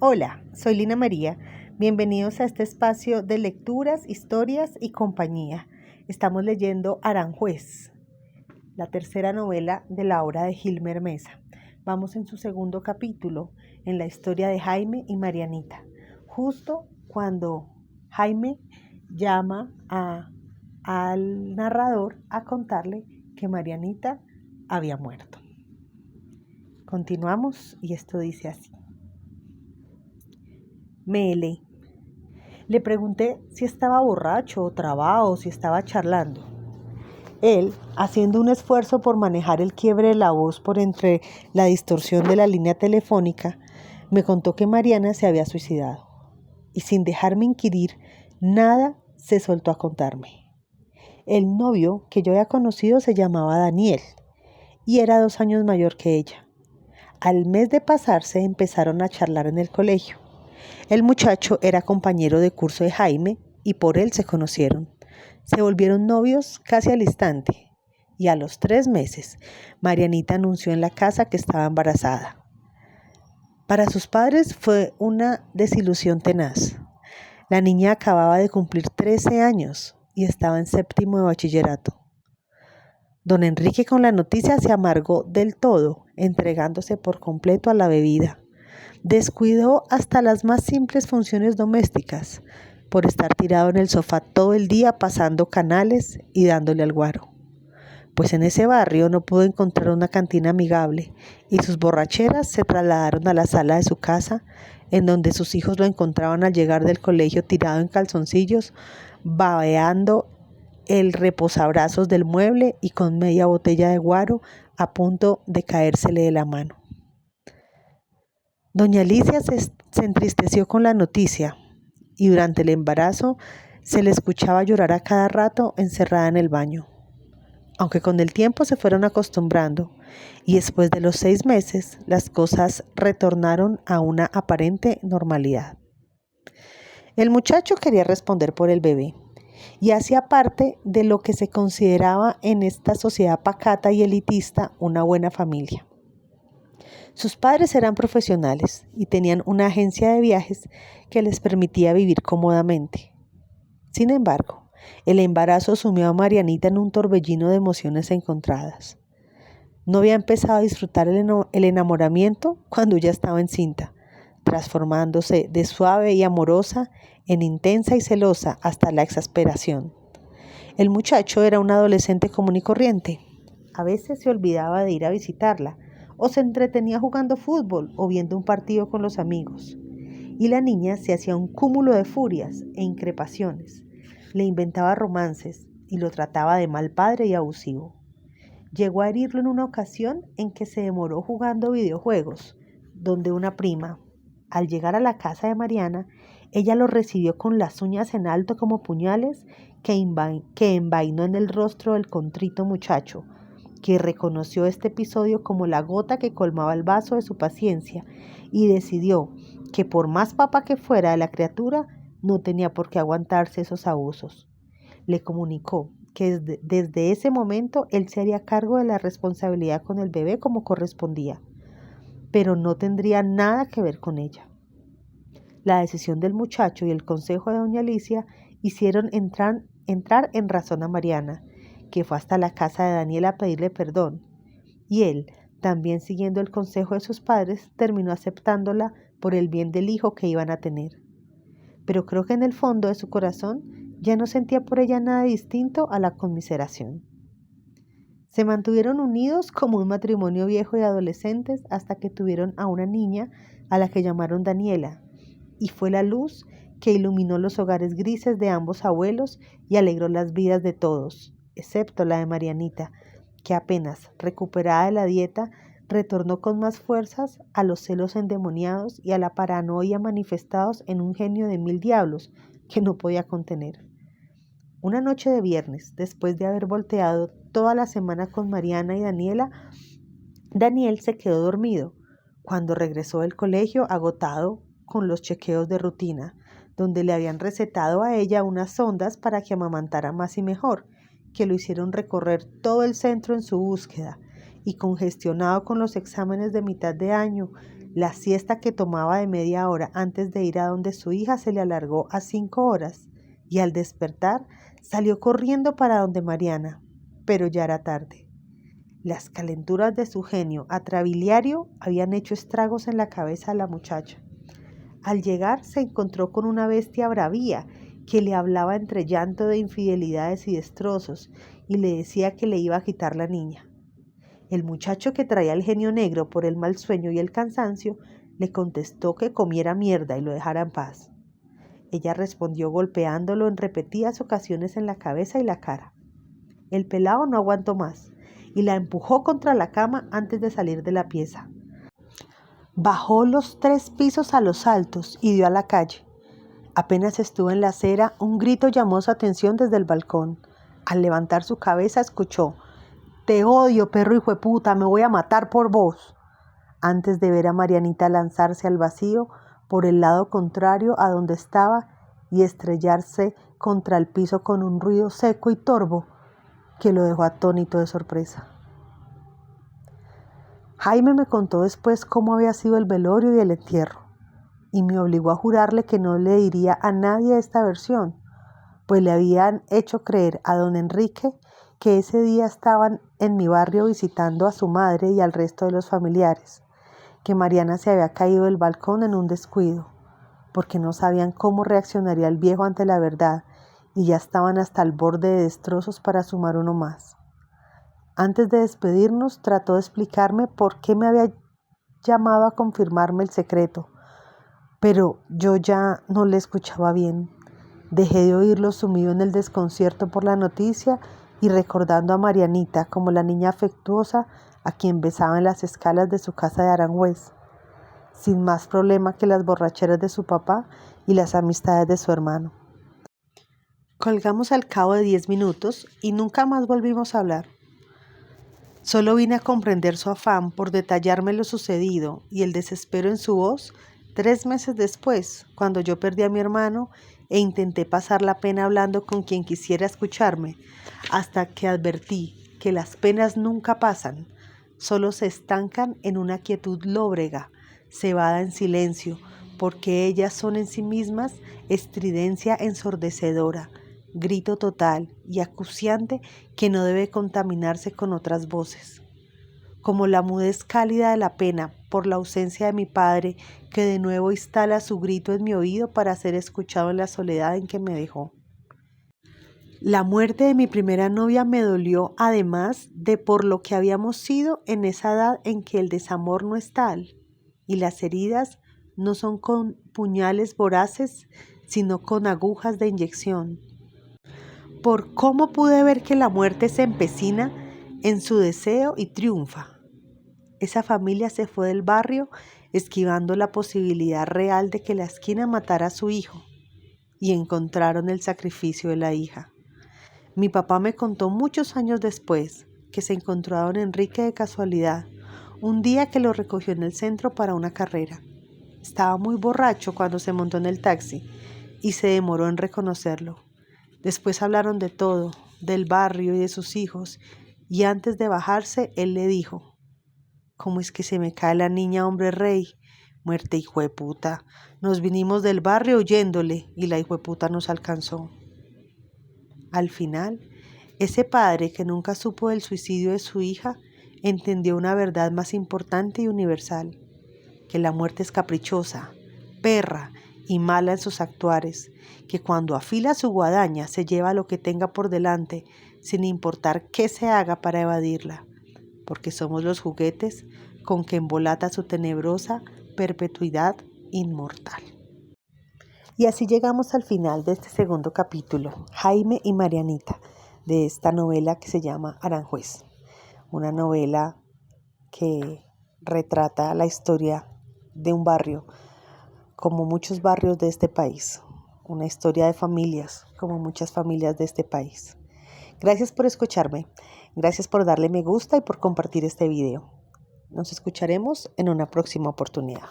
Hola, soy Lina María. Bienvenidos a este espacio de lecturas, historias y compañía. Estamos leyendo Aranjuez, la tercera novela de la obra de Gilmer Mesa. Vamos en su segundo capítulo, en la historia de Jaime y Marianita. Justo cuando Jaime llama al narrador a contarle que Marianita había muerto. Continuamos y esto dice así. Mele. Le pregunté si estaba borracho o trabado o si estaba charlando. Él, haciendo un esfuerzo por manejar el quiebre de la voz por entre la distorsión de la línea telefónica, me contó que Mariana se había suicidado. Y sin dejarme inquirir nada, se soltó a contarme. El novio que yo había conocido se llamaba Daniel y era 2 años mayor que ella. Al mes de pasarse empezaron a charlar en el colegio. El muchacho era compañero de curso de Jaime y por él se conocieron. Se volvieron novios casi al instante y a los 3 meses Marianita anunció en la casa que estaba embarazada. Para sus padres fue una desilusión tenaz. La niña acababa de cumplir 13 años y estaba en 7º de bachillerato. Don Enrique con la noticia se amargó del todo, entregándose por completo a la bebida. Descuidó hasta las más simples funciones domésticas por estar tirado en el sofá todo el día pasando canales y dándole al guaro. Pues en ese barrio no pudo encontrar una cantina amigable y sus borracheras se trasladaron a la sala de su casa, en donde sus hijos lo encontraban al llegar del colegio tirado en calzoncillos, babeando el reposabrazos del mueble y con media botella de guaro a punto de caérsele de la mano. Doña Alicia se entristeció con la noticia y durante el embarazo se le escuchaba llorar a cada rato encerrada en el baño. Aunque con el tiempo se fueron acostumbrando y después de los 6 meses las cosas retornaron a una aparente normalidad. El muchacho quería responder por el bebé y hacía parte de lo que se consideraba en esta sociedad pacata y elitista una buena familia. Sus padres eran profesionales y tenían una agencia de viajes que les permitía vivir cómodamente. Sin embargo, el embarazo sumió a Marianita en un torbellino de emociones encontradas. No había empezado a disfrutar el enamoramiento cuando ya estaba encinta, transformándose de suave y amorosa en intensa y celosa hasta la exasperación. El muchacho era un adolescente común y corriente. A veces se olvidaba de ir a visitarla, o se entretenía jugando fútbol o viendo un partido con los amigos. Y la niña se hacía un cúmulo de furias e increpaciones. Le inventaba romances y lo trataba de mal padre y abusivo. Llegó a herirlo en una ocasión en que se demoró jugando videojuegos, donde una prima, al llegar a la casa de Mariana, ella lo recibió con las uñas en alto como puñales que envainó en el rostro del contrito muchacho, que reconoció este episodio como la gota que colmaba el vaso de su paciencia y decidió que por más papa que fuera la criatura, no tenía por qué aguantarse esos abusos. Le comunicó que desde ese momento él se haría cargo de la responsabilidad con el bebé como correspondía, pero no tendría nada que ver con ella. La decisión del muchacho y el consejo de doña Alicia hicieron entrar en razón a Mariana, que fue hasta la casa de Daniel a pedirle perdón, y él, también siguiendo el consejo de sus padres, terminó aceptándola por el bien del hijo que iban a tener. Pero creo que en el fondo de su corazón ya no sentía por ella nada distinto a la conmiseración. Se mantuvieron unidos como un matrimonio viejo de adolescentes hasta que tuvieron a una niña a la que llamaron Daniela, y fue la luz que iluminó los hogares grises de ambos abuelos y alegró las vidas de todos, excepto la de Marianita, que apenas recuperada de la dieta, retornó con más fuerzas a los celos endemoniados y a la paranoia manifestados en un genio de 1000 diablos que no podía contener. Una noche de viernes, después de haber volteado toda la semana con Mariana y Daniela, Daniel se quedó dormido cuando regresó del colegio agotado con los chequeos de rutina, donde le habían recetado a ella unas sondas para que amamantara más y mejor, que lo hicieron recorrer todo el centro en su búsqueda, y congestionado con los exámenes de mitad de año, La siesta que tomaba de media hora antes de ir a donde su hija se le alargó a 5 horas y al despertar salió corriendo para donde Mariana, pero ya era tarde. Las calenturas de su genio atrabiliario habían hecho estragos en la cabeza de la muchacha. Al llegar se encontró con una bestia bravía que le hablaba entre llanto de infidelidades y destrozos y le decía que le iba a quitar la niña. El muchacho, que traía el genio negro por el mal sueño y el cansancio, le contestó que comiera mierda y lo dejara en paz. Ella respondió golpeándolo en repetidas ocasiones en la cabeza y la cara. El pelao no aguantó más y la empujó contra la cama antes de salir de la pieza. Bajó los 3 pisos a los altos y dio a la calle. Apenas estuvo en la acera, un grito llamó su atención desde el balcón. Al levantar su cabeza escuchó: «Te odio, perro hijueputa, me voy a matar por vos», antes de ver a Marianita lanzarse al vacío por el lado contrario a donde estaba y estrellarse contra el piso con un ruido seco y torvo que lo dejó atónito de sorpresa. Jaime me contó después cómo había sido el velorio y el entierro, y me obligó a jurarle que no le diría a nadie esta versión, pues le habían hecho creer a don Enrique que ese día estaban en mi barrio visitando a su madre y al resto de los familiares, que Mariana se había caído del balcón en un descuido, porque no sabían cómo reaccionaría el viejo ante la verdad y ya estaban hasta el borde de destrozos para sumar uno más. Antes de despedirnos, trató de explicarme por qué me había llamado a confirmarme el secreto, pero yo ya no le escuchaba bien. Dejé de oírlo sumido en el desconcierto por la noticia y recordando a Marianita como la niña afectuosa a quien besaba en las escalas de su casa de Aranjuez, sin más problema que las borracheras de su papá y las amistades de su hermano. Colgamos al cabo de 10 minutos y nunca más volvimos a hablar. Solo vine a comprender su afán por detallarme lo sucedido y el desespero en su voz 3 meses después, cuando yo perdí a mi hermano e intenté pasar la pena hablando con quien quisiera escucharme, hasta que advertí que las penas nunca pasan, solo se estancan en una quietud lóbrega, cebada en silencio, porque ellas son en sí mismas estridencia ensordecedora, grito total y acuciante que no debe contaminarse con otras voces. Como la mudez cálida de la pena por la ausencia de mi padre, que de nuevo instala su grito en mi oído para ser escuchado en la soledad en que me dejó. La muerte de mi primera novia me dolió, además de por lo que habíamos sido en esa edad en que el desamor no es tal, y las heridas no son con puñales voraces, sino con agujas de inyección. Por cómo pude ver que la muerte se empecina en su deseo y triunfa. Esa familia se fue del barrio esquivando la posibilidad real de que la esquina matara a su hijo, y encontraron el sacrificio de la hija. Mi papá me contó muchos años después que se encontró a don Enrique de casualidad, un día que lo recogió en el centro para una carrera. Estaba muy borracho cuando se montó en el taxi y se demoró en reconocerlo. Después hablaron de todo, del barrio y de sus hijos, y antes de bajarse él le dijo: «¿Cómo es que se me cae la niña, hombre rey? Muerte, hijueputa. Nos vinimos del barrio huyéndole y la hijueputa nos alcanzó». Al final, ese padre que nunca supo del suicidio de su hija entendió una verdad más importante y universal: que la muerte es caprichosa, perra y mala en sus actuares, que cuando afila su guadaña se lleva lo que tenga por delante, sin importar qué se haga para evadirla, porque somos los juguetes con que embolata su tenebrosa perpetuidad inmortal. Y así llegamos al final de este segundo capítulo, Jaime y Marianita, de esta novela que se llama Aranjuez. Una novela que retrata la historia de un barrio, como muchos barrios de este país. Una historia de familias, como muchas familias de este país. Gracias por escucharme. Gracias por darle me gusta y por compartir este video. Nos escucharemos en una próxima oportunidad.